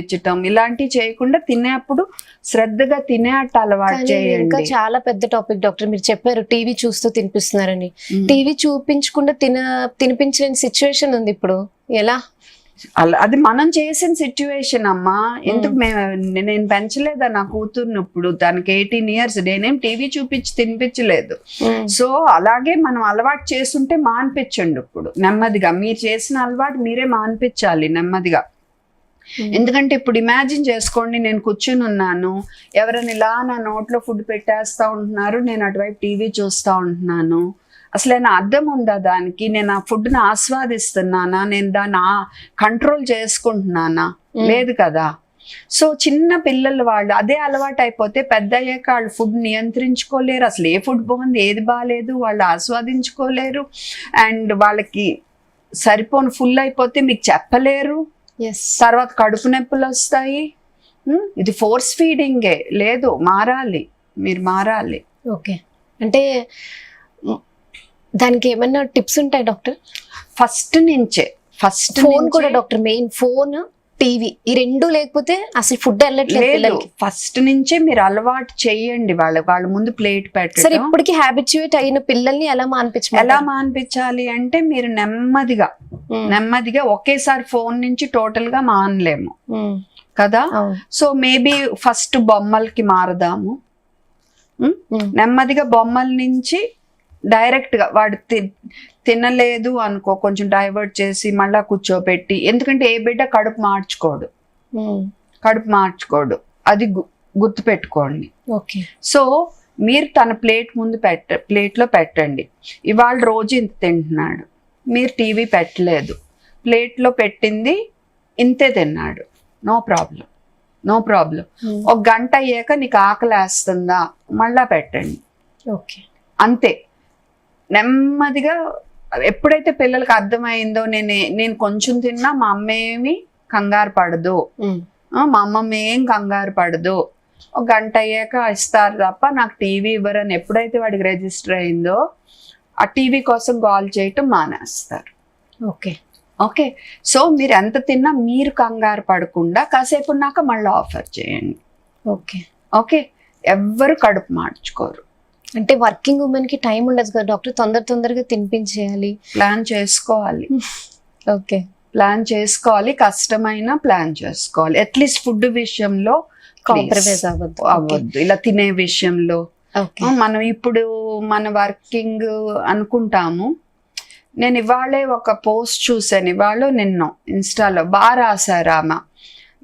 ఇచ్చటం ఇలాంటివి చేయకుండా తినేప్పుడు శ్రద్ధగా తినేట అలవాటు చేయండి. ఇంకా చాలా పెద్ద టాపిక్ డాక్టర్, మీరు చెప్పారు టీవీ చూస్తూ తినిపిస్తున్నారని. టీవీ చూపించకుండా తినిపించలేని సిచ్యువేషన్ ఉంది ఇప్పుడు, ఎలా? అది మనం చేసిన సిచ్యువేషన్ అమ్మా. ఎందుకు నేను పెంచలేదా నా కూతుర్ని? ఇప్పుడు దానికి 18 years, నేనేం టీవీ చూపించి తినిపించలేదు. సో అలాగే మనం అలవాటు చేస్తుంటే మాన్పించండి. ఇప్పుడు నెమ్మదిగా మీరు చేసిన అలవాటు మీరే మాన్పించాలి నెమ్మదిగా. ఎందుకంటే ఇప్పుడు ఇమాజిన్ చేసుకోండి, నేను కూర్చుని ఉన్నాను, ఎవరైనా ఇలా నా నోట్లో ఫుడ్ పెట్టేస్తా ఉంటున్నారు, నేను అటువైపు టీవీ చూస్తూ ఉంటున్నాను. అసలు ఏమైనా అర్థం ఉందా దానికి? నేను ఆ ఫుడ్ని ఆస్వాదిస్తున్నానా? నేను దాన్ని కంట్రోల్ చేసుకుంటున్నానా? లేదు కదా. సో చిన్న పిల్లలు వాళ్ళు అదే అలవాటు అయిపోతే పెద్ద అయ్యాక వాళ్ళు ఫుడ్ నియంత్రించుకోలేరు. అసలు ఏ ఫుడ్ బాగుంది ఏది బాగాలేదు వాళ్ళు ఆస్వాదించుకోలేరు. అండ్ వాళ్ళకి సరిపోను ఫుల్ అయిపోతే మీకు చెప్పలేరు. తర్వాత కడుపు నొప్పులు వస్తాయి. ఇది ఫోర్స్ ఫీడింగే. లేదు, మారాలి, మీరు మారాలి. ఓకే, అంటే దానికి ఏమైనా టిప్స్ ఉంటాయి డాక్టర్? ఫస్ట్ ఫోన్ కూడా డాక్టర్, మెయిన్ ఫోన్ టీవీ ఈ రెండు లేకపోతే అసలు ఫుడ్ వెళ్ళట్లేదు. ఫస్ట్ నుంచే మీరు అలవాటు చెయ్యండి. వాళ్ళ ముందు ప్లేట్ పెట్టండి. సరే, ఇప్పటికి హ్యాబిచ్యుయేట్ అయిన పిల్లల్ని ఎలా మాన్పించాలి అంటే మీరు నెమ్మదిగా ఒకేసారి ఫోన్ నుంచి టోటల్ గా మానలేము కదా. సో మేబీ ఫస్ట్ బొమ్మలకి మారదాము. నెమ్మదిగా బొమ్మల నుంచి డైరెక్ట్ గా వాడు తినలేదు అనుకో, కొంచెం డైవర్ట్ చేసి మళ్ళా కూర్చోబెట్టి. ఎందుకంటే ఏ బిడ్డ కడుపు మార్చుకోడు, అది గుర్తు పెట్టుకోండి. సో మీరు తన ప్లేట్ ముందు ప్లేట్లో పెట్టండి. ఇవాళ రోజు ఇంత తింటున్నాడు, మీరు టీవీ పెట్టలేదు, ప్లేట్లో పెట్టింది ఇంతే తిన్నాడు, నో ప్రాబ్లం. ఒక గంట అయ్యాక నీకు ఆకలి వేస్తుందా, మళ్ళా పెట్టండి. అంతే. నెమ్మదిగా ఎప్పుడైతే పిల్లలకి అర్థమైందో నేను కొంచెం తిన్నా మా అమ్మ ఏమి కంగారు పడదు, మా అమ్మమ్మ ఏం కంగారు పడదు, ఒక గంట అయ్యాక ఇస్తారు తప్ప నాకు టీవీ ఇవ్వరని ఎప్పుడైతే వాడికి రిజిస్టర్ అయిందో ఆ టీవీ కోసం కాల్ చేయటం మానేస్తారు. ఓకే, సో మీరు ఎంత తిన్నా మీరు కంగారు పడకుండా కాసేపు ఉన్నాక మళ్ళీ ఆఫర్ చేయండి. ఓకే, ఎవ్వరు కడుపు మార్చుకోరు. అంటే వర్కింగ్ ఉమెన్ కి టైం ఉండదు కదా డాక్టర్, తొందరగా తినిపించేయాలి, ప్లాన్ చేసుకోవాలి. ప్లాన్ చేసుకోవాలి, కష్టమైన ప్లాన్ చేసుకోవాలి. అట్లీస్ట్ ఫుడ్ విషయంలో కాంప్రమైజ్ అవ్వద్దు. ఇలా తినే విషయంలో మనం ఇప్పుడు మన వర్కింగ్ అనుకుంటాము. నేను ఇవాళే ఒక పోస్ట్ చూసాను, ఇవాళ నిన్న ఇన్స్టాలో బాగా రాశారు ఆమె.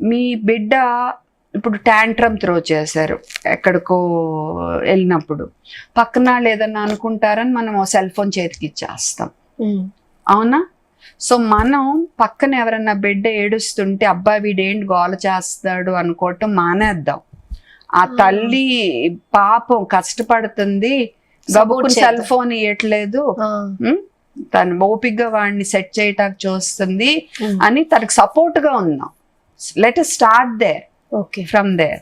మీ బిడ్డ ఇప్పుడు ట్యాంట్రమ్ త్రో చేశారు ఎక్కడికో వెళ్ళినప్పుడు, పక్కన లేదన్నా అనుకుంటారని మనం సెల్ ఫోన్ చేతికి ఇచ్చేస్తాం, అవునా? సో మనం పక్కన ఎవరన్నా బిడ్డ ఏడుస్తుంటే అబ్బా వీడేంటి గోల చేస్తాడు అనుకోవటం మానేద్దాం. ఆ తల్లి పాపం కష్టపడుతుంది, గబుకుని సెల్ ఫోన్ ఇవ్వట్లేదు, తను ఓపిగ్గా వాడిని సెట్ చేయటానికి చూస్తుంది అని తనకు సపోర్ట్ గా ఉన్నాం. Let us start there, from there.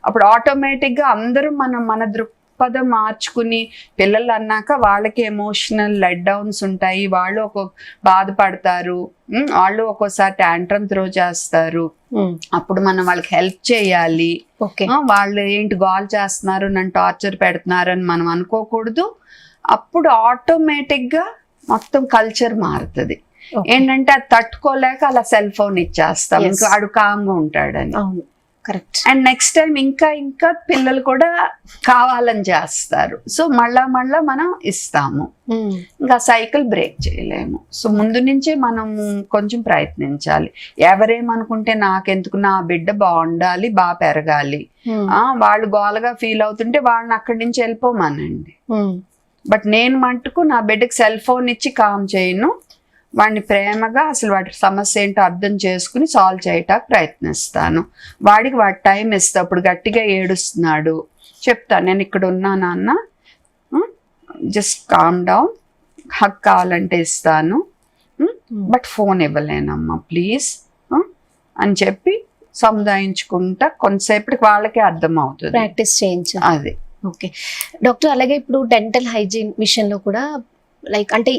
అప్పుడు ఆటోమేటిక్ గా అందరూ మన దృక్పథం మార్చుకుని, పిల్లలు అన్నాక వాళ్ళకి ఎమోషనల్ లెట్ డౌన్స్ ఉంటాయి, వాళ్ళు బాధపడతారు, వాళ్ళు ఒక్కోసారి ట్యాంట్రమ్ త్రో చేస్తారు. అప్పుడు మనం వాళ్ళకి హెల్ప్ చేయాలి. వాళ్ళు ఏంటి గోల్ చేస్తున్నారు, నన్ను టార్చర్ పెడుతున్నారు అని మనం అనుకోకూడదు. అప్పుడు ఆటోమేటిక్ గా మొత్తం కల్చర్ మారుతుంది. ఏంటంటే అది తట్టుకోలేక అలా సెల్ ఫోన్ ఇచ్చేస్తాం, ఇంకా అడు కామ్గా ఉంటాడని. కరెక్ట్. అండ్ నెక్స్ట్ టైం ఇంకా పిల్లలు కూడా కావాలని చేస్తారు. సో మళ్ళా మనం ఇస్తాము, ఇంకా సైకిల్ బ్రేక్ చేయలేము. సో ముందు నుంచే మనం కొంచెం ప్రయత్నించాలి. ఎవరేమనుకుంటే నాకెందుకు, నా బిడ్డ బాగుండాలి, బాగా పెరగాలి. వాళ్ళు గోలగా ఫీల్ అవుతుంటే వాళ్ళని అక్కడి నుంచి వెళ్ళిపోమానండి. బట్ నేను మట్టుకు నా బిడ్డకి సెల్ ఫోన్ ఇచ్చి కామ్ చేయను, వాడిని ప్రేమగా అసలు వాడి సమస్య ఏంటో అర్థం చేసుకుని సాల్వ్ చేయటానికి ప్రయత్నిస్తాను. వాడికి వాడి టైం ఇస్తా. అప్పుడు గట్టిగా ఏడుస్తున్నాడు చెప్తాను, నేను ఇక్కడ ఉన్నా నాన్న, జస్ట్ కామ్ డౌన్, హక్ కావాలంటే ఇస్తాను, బట్ ఫోన్ ఇవ్వలేనమ్మా ప్లీజ్ అని చెప్పి సముదాయించుకుంటా. కొంతసేపటికి వాళ్ళకే అర్థం అవుతుంది, ప్రాక్టీస్ చేయించాలి. అది. ఓకే డాక్టర్, అలాగే ఇప్పుడు డెంటల్ హైజీన్ విషయంలో కూడా లైక్ అంటే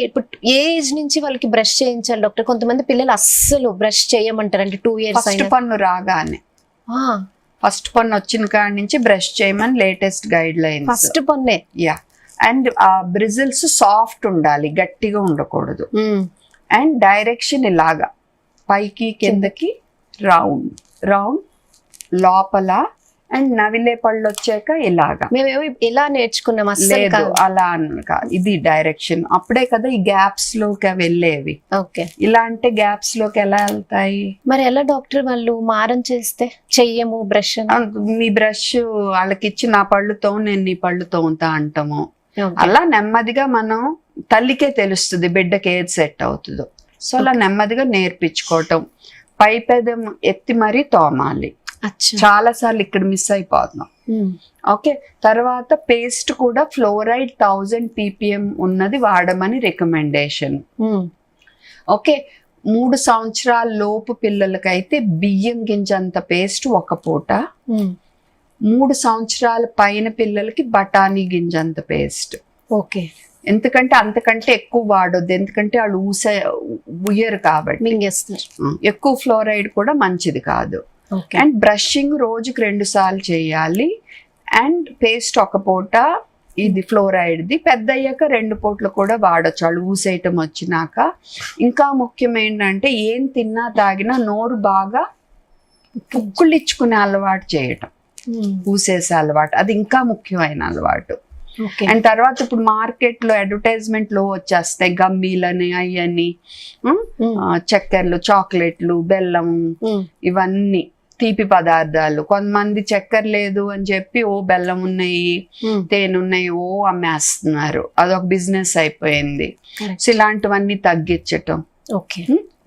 ఇప్పుడు ఏ ఏజ్ నుంచి వాళ్ళకి బ్రష్ చేయించాలి డాక్టర్? కొంతమంది పిల్లలు అస్సలు బ్రష్ చేయమంటారు, అంటే 2 years ఫస్ట్ అయినా. పన్ను రాగానే, ఫస్ట్ పన్ను వచ్చిన కాడి నుంచి బ్రష్ చేయమని లేటెస్ట్ గైడ్ లైన్స్. ఫస్ట్ పన్నే. యా, అండ్ ఆ బ్రిజిల్స్ సాఫ్ట్ ఉండాలి, గట్టిగా ఉండకూడదు. అండ్ డైరెక్షన్ ఇలాగా పైకి కిందకి, రౌండ్ రౌండ్, లోపల, అండ్ నవిలే పళ్ళు వచ్చాక ఇలాగా. మేమేమో ఇలా నేర్చుకున్నాం, అస్సలు లేదు అలా అనక, ఇది డైరెక్షన్. అప్పుడే కదా ఈ గ్యాప్స్ లోకి వెళ్ళేవి. ఓకే, ఇలా అంటే గ్యాప్స్ లోకి ఎలా వెళ్తాయి? మరి ఎలా డాక్టర్ వాళ్ళు మారం చేస్తే చెయ్యము బ్రష్? మీ బ్రష్ వాళ్ళకి ఇచ్చి నా పళ్ళుతో నేను నీ పళ్ళు తోముతా అంటాము. అలా నెమ్మదిగా మనం, తల్లికే తెలుస్తుంది బిడ్డకి ఏది సెట్ అవుతుందో. సో అలా నెమ్మదిగా నేర్పించుకోవటం. పై పెదం ఎత్తి మరీ తోమాలి. చాలా సార్లు ఇక్కడ మిస్ అయిపోతున్నాం. ఓకే, తర్వాత పేస్ట్ కూడా ఫ్లోరైడ్ 1000 ppm ఉన్నది వాడమని రికమెండేషన్. ఓకే, 3 సంవత్సరాల లోపు పిల్లలకైతే బియ్యం గింజంత పేస్ట్ ఒక పూట, 3 సంవత్సరాల పైన పిల్లలకి బఠానీ గింజంత పేస్ట్. ఓకే, ఎందుకంటే అంతకంటే ఎక్కువ వాడొద్దు, ఎందుకంటే వాళ్ళు ఉయ్యరు కాబట్టి. ఎక్కువ ఫ్లోరైడ్ కూడా మంచిది కాదు. అండ్ బ్రషింగ్ రోజుకి 2 సార్లు చేయాలి. అండ్ పేస్ట్ ఒక పూట, ఇది ఫ్లోరైడ్ ది. పెద్ద అయ్యాక 2 పూటలు కూడా వాడచ్చు వాళ్ళు ఊసేయటం వచ్చినాక. ఇంకా ముఖ్యం ఏంటంటే ఏం తిన్నా తాగినా నోరు బాగా పుక్కులిచ్చుకునే అలవాటు చేయటం, ఊసేసే అలవాటు, అది ఇంకా ముఖ్యమైన అలవాటు. అండ్ తర్వాత ఇప్పుడు మార్కెట్ లో అడ్వర్టైజ్మెంట్ లో వచ్చేస్తాయి గమ్మీలని, అయ్యని, చక్కెరలు, చాక్లెట్లు, బెల్లం, ఇవన్నీ తీపి పదార్థాలు. కొంతమంది చక్కెర లేదు అని చెప్పి ఓ బెల్లం ఉన్నాయి, తేనున్నాయి ఓ అమ్మేస్తున్నారు. అదొక బిజినెస్ అయిపోయింది. సో ఇలాంటివన్నీ తగ్గించటం. Okay,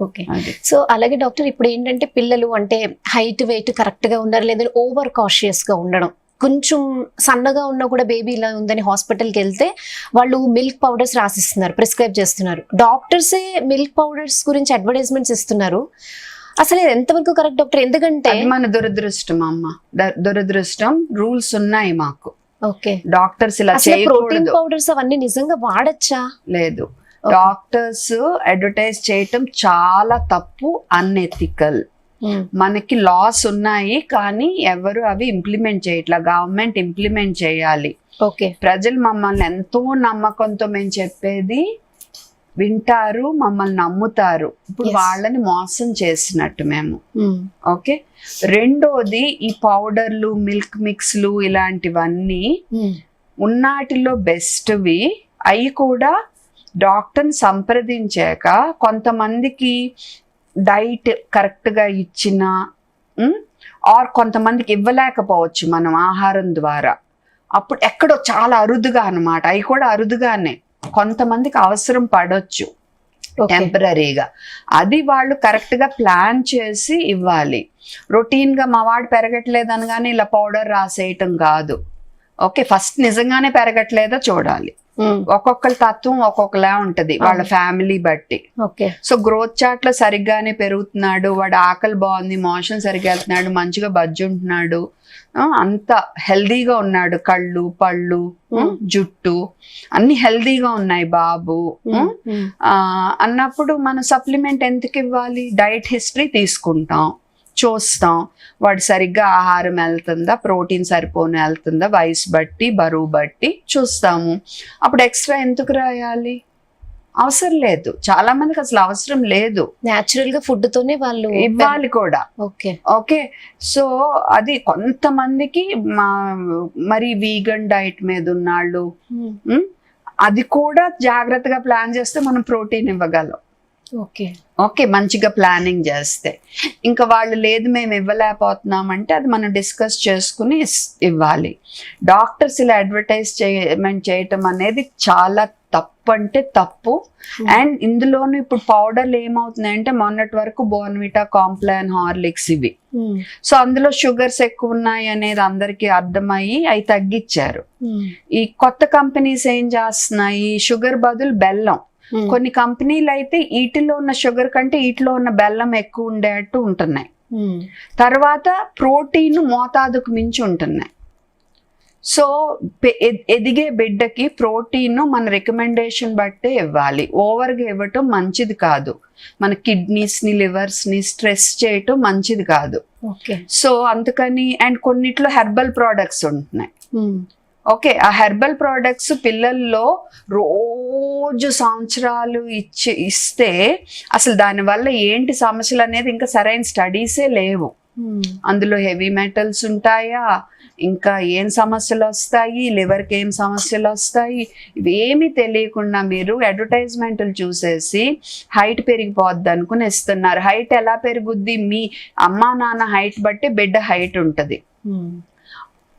okay. సో అలాగే డాక్టర్, ఇప్పుడు ఏంటంటే పిల్లలు అంటే హైట్ వెయిట్ కరెక్ట్ గా ఉన్నారు, లేదంటే ఓవర్ కాషియస్ గా ఉండడం, కొంచెం సన్నగా ఉన్నా కూడా బేబీ ఇలా ఉందని హాస్పిటల్కి వెళ్తే వాళ్ళు మిల్క్ పౌడర్స్ రాసిస్తున్నారు, ప్రిస్క్రైబ్ చేస్తున్నారు. డాక్టర్సే మిల్క్ పౌడర్స్ గురించి అడ్వర్టైజ్మెంట్స్ ఇస్తున్నారు. అసలు ఎంతవరకు కరెక్ట్ డాక్టర్? ఎందుకంటే మన దురదృష్టం అమ్మ, దురదృష్టం. రూల్స్ ఉన్నాయి మాకు. ఓకే, డాక్టర్స్ ఇలా ప్రోటీన్ పౌడర్స్ అవన్నీ నిజంగా వాడచ్చా? లేదు, డాక్టర్స్ అడ్వర్టైజ్ చేయటం చాలా తప్పు, అన్ఎథికల్. మనకి లాస్ ఉన్నాయి కానీ ఎవరు అవి ఇంప్లిమెంట్ చేయట్లా. గవర్నమెంట్ ఇంప్లిమెంట్ చేయాలి. ఓకే, ప్రజలు మమ్మల్ని ఎంతో నమ్మకంతో మేము చెప్పేది వింటారు, మమ్మల్ని నమ్ముతారు. ఇప్పుడు వాళ్ళని మోసం చేసినట్టు మేము. ఓకే, రెండోది ఈ పౌడర్లు, మిల్క్ మిక్స్లు ఇలాంటివన్నీ ఉన్నాటిలో బెస్ట్వి. అవి కూడా డాక్టర్ని సంప్రదించాక, కొంతమందికి డైట్ కరెక్ట్గా ఇచ్చిన, ఆర్ కొంతమందికి ఇవ్వలేకపోవచ్చు మనం ఆహారం ద్వారా. అప్పుడు ఎక్కడో చాలా అరుదుగా అన్నమాట, అవి కూడా అరుదుగానే కొంతమందికి అవసరం పడవచ్చు టెంపరీగా. అది వాళ్ళు కరెక్ట్ గా ప్లాన్ చేసి ఇవ్వాలి. రొటీన్ గా మా వాడు పెరగట్లేదు అనగానే ఇలా పౌడర్ రాసేయటం కాదు. ఓకే, ఫస్ట్ నిజంగానే పెరగట్లేదో చూడాలి. ఒక్కొక్కరి తత్వం ఒక్కొక్కలా ఉంటది వాళ్ళ ఫ్యామిలీ బట్టి. సో గ్రోత్ చార్ట్ లో సరిగ్గానే పెరుగుతున్నాడు, వాడు ఆకలి బాగుంది, మోషన్ సరిగ్గా వెళ్తున్నాడు, మంచిగా బజ్జుంటున్నాడు, అంత హెల్దీగా ఉన్నాడు, కళ్ళు, పళ్ళు, జుట్టు అన్ని హెల్దీగా ఉన్నాయి బాబు అన్నప్పుడు మనం సప్లిమెంట్ ఎందుకు ఇవ్వాలి? డైట్ హిస్టరీ తీసుకుంటాం, చూస్తాం వాడు సరిగ్గా ఆహారం వెళ్తుందా, ప్రోటీన్ సరిపోని వెళ్తుందా, వయసు బట్టి బరువు బట్టి చూస్తాము. అప్పుడు ఎక్స్ట్రా ఎందుకు రాయాలి? అవసరం లేదు. చాలా మందికి అసలు అవసరం లేదు, నేచురల్ గా ఫుడ్ తోనే వాళ్ళు ఇవ్వాలి కూడా. ఓకే ఓకే, సో అది కొంతమందికి మరి వీగన్ డైట్ మీద ఉన్నాళ్ళు, అది కూడా జాగ్రత్తగా ప్లాన్ చేస్తే మనం ప్రోటీన్ ఇవ్వగలం. ఓకే ఓకే, మంచిగా ప్లానింగ్ చేస్తే. ఇంకా వాళ్ళు లేదు మేము ఇవ్వలేకపోతున్నామంటే అది మనం డిస్కస్ చేసుకుని ఇవ్వాలి. డాక్టర్స్ ఇలా అడ్వర్టైజ్ చేయటం అనేది చాలా తప్పు, అంటే తప్పు. అండ్ ఇందులోనూ ఇప్పుడు పౌడర్లు ఏమవుతున్నాయంటే మొన్నటి వరకు బోర్న్విటా, కాంప్లాన్, హార్లిక్స్ ఇవి. సో అందులో షుగర్స్ ఎక్కువ ఉన్నాయి అనేది అందరికీ అర్థమయ్యి అవి తగ్గించారు. ఈ కొత్త కంపెనీస్ ఏం చేస్తున్నాయి, షుగర్ బదులు బెల్లం. కొన్ని కంపెనీలు అయితే వీటిలో ఉన్న షుగర్ కంటే వీటిలో ఉన్న బెల్లం ఎక్కువ ఉండేట్టు ఉంటున్నాయి. తర్వాత ప్రోటీన్ మోతాదుకు మించి ఉంటున్నాయి. సో ఎదిగే బిడ్డకి ప్రోటీన్ మన రికమెండేషన్ బట్టే ఇవ్వాలి, ఓవర్గా ఇవ్వటం మంచిది కాదు. మన కిడ్నీస్ ని లివర్స్ ని స్ట్రెస్ చేయటం మంచిది కాదు. ఓకే. సో అందుకని అండ్ కొన్నిట్లో హెర్బల్ ప్రోడక్ట్స్ ఉంటున్నాయి. ఓకే, ఆ హెర్బల్ ప్రోడక్ట్స్ పిల్లల్లో రోజు సంవత్సరాలు ఇస్తే అసలు దానివల్ల ఏంటి సమస్యలు అనేది ఇంకా సరైన స్టడీసే లేవు. అందులో హెవీ మెటల్స్ ఉంటాయా, ఇంకా ఏం సమస్యలు వస్తాయి, లివర్కి ఏం సమస్యలు వస్తాయి, ఇవేమీ తెలియకుండా మీరు అడ్వర్టైజ్మెంట్లు చూసేసి హైట్ పెరిగిపోద్ది అనుకుని ఇస్తున్నారు. హైట్ ఎలా పెరుగుద్ది? మీ అమ్మా నాన్న హైట్ బట్టి బిడ్డ హైట్ ఉంటుంది.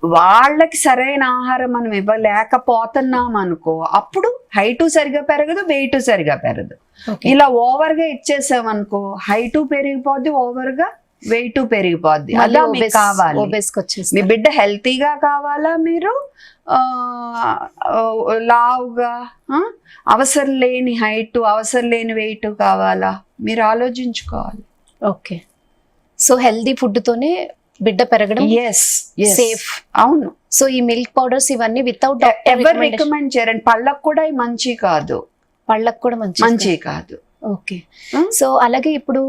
వాళ్ళకి సరైన ఆహారం మనం ఇవ్వలేకపోతున్నాం అనుకో, అప్పుడు హైటు సరిగా పెరగదు, వెయిట్ సరిగా పెరగదు. ఇలా ఓవర్గా ఇచ్చేసామనుకో, హైటు పెరిగిపోద్ది, ఓవర్గా వెయిట్ పెరిగిపోద్ది. అలా మీకు కావాలి, మీ బిడ్డ హెల్తీగా కావాలా, మీరు లావుగా అవసరం లేని హైట్ అవసరం లేని వెయిట్ కావాలా, మీరు ఆలోచించుకోవాలి. ఓకే. సో హెల్దీ ఫుడ్ తోనే బిడ్డ పెరగడం సేఫ్. అవును. సో ఈ మిల్క్ పౌడర్స్ ఇవన్నీ వితౌట్ ఎవరు రికమెండ్ చేయరండి. పళ్ళకు కూడా మంచి కాదు, పళ్ళకు కూడా మంచి కాదు. ఓకే. సో అలాగే ఇప్పుడు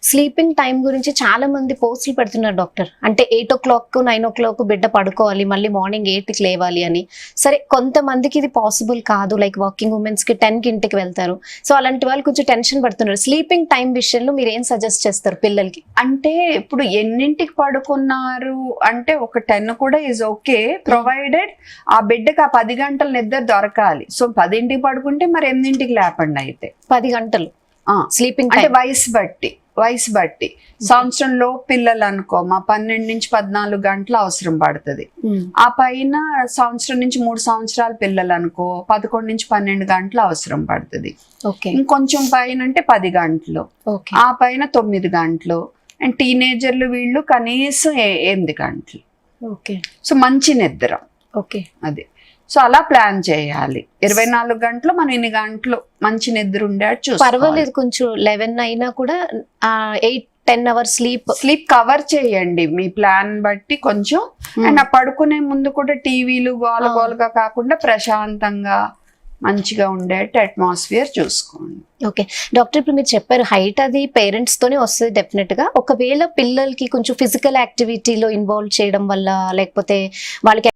స్లీపింగ్ టైం గురించి చాలా మంది పోస్టులు పెడుతున్నారు డాక్టర్. అంటే 8 o'clock 9 o'clock బిడ్డ పడుకోవాలి, మళ్ళీ మార్నింగ్ 8కి లేవాలి అని. సరే, కొంతమందికి ఇది పాసిబుల్ కాదు, లైక్ వర్కింగ్ ఉమెన్స్ కి 10కి ఇంటికి వెళ్తారు. సో అలాంటి వాళ్ళు కొంచెం టెన్షన్ పడుతున్నారు. స్లీపింగ్ టైం విషయంలో మీరు ఏం సజెస్ట్ చేస్తారు పిల్లలకి? అంటే ఇప్పుడు ఎన్నింటికి పడుకున్నారు అంటే ఒక 10 కూడా ఈజ్ ఓకే, ప్రొవైడెడ్ ఆ బిడ్డకి ఆ 10 గంటల నిద్ర దొరకాలి. సో 10కి పడుకుంటే మరి 8కి లేపండి. అయితే 10 గంటలు స్లీపింగ్ అంటే వయసు బట్టి సంవత్సరంలో పిల్లలు అనుకో, మా 12 నుంచి 14 గంటలు అవసరం పడుతుంది. ఆ పైన సంవత్సరం నుంచి 3 సంవత్సరాల పిల్లలు అనుకో 11 నుంచి 12 గంటలు అవసరం పడుతుంది. ఇంకొంచెం పైన అంటే 10 గంటలు, ఆ పైన 9 గంటలు. అండ్ టీనేజర్లు వీళ్ళు కనీసం 8 గంటలు. సో మంచి నిద్ర. అది సో అలా ప్లాన్ చేయాలి. 24 గంటలు మనం ఇన్ని గంటలు మంచి నిద్ర ఉండేట్టు చూసుకోవాలి. పర్వాలేదు, కొంచెం 11 అయినా కూడా 8-10 hours స్లీప్ కవర్ చేయండి మీ ప్లాన్ బట్టి కొంచెం. అండ్ ఆ పడుకునే ముందు కూడా టీవీలు గోలగోలుగా కాకుండా ప్రశాంతంగా మంచిగా ఉండేట్టు అట్మాస్ఫియర్ చూసుకోండి. ఓకే డాక్టర్, ఇప్పుడు మీరు చెప్పారు హైట్ అది పేరెంట్స్ తోనే వస్తుంది డెఫినెట్ గా. ఒకవేళ పిల్లలకి కొంచెం ఫిజికల్ యాక్టివిటీలో ఇన్వాల్వ్ చేయడం వల్ల, లేకపోతే వాళ్ళకి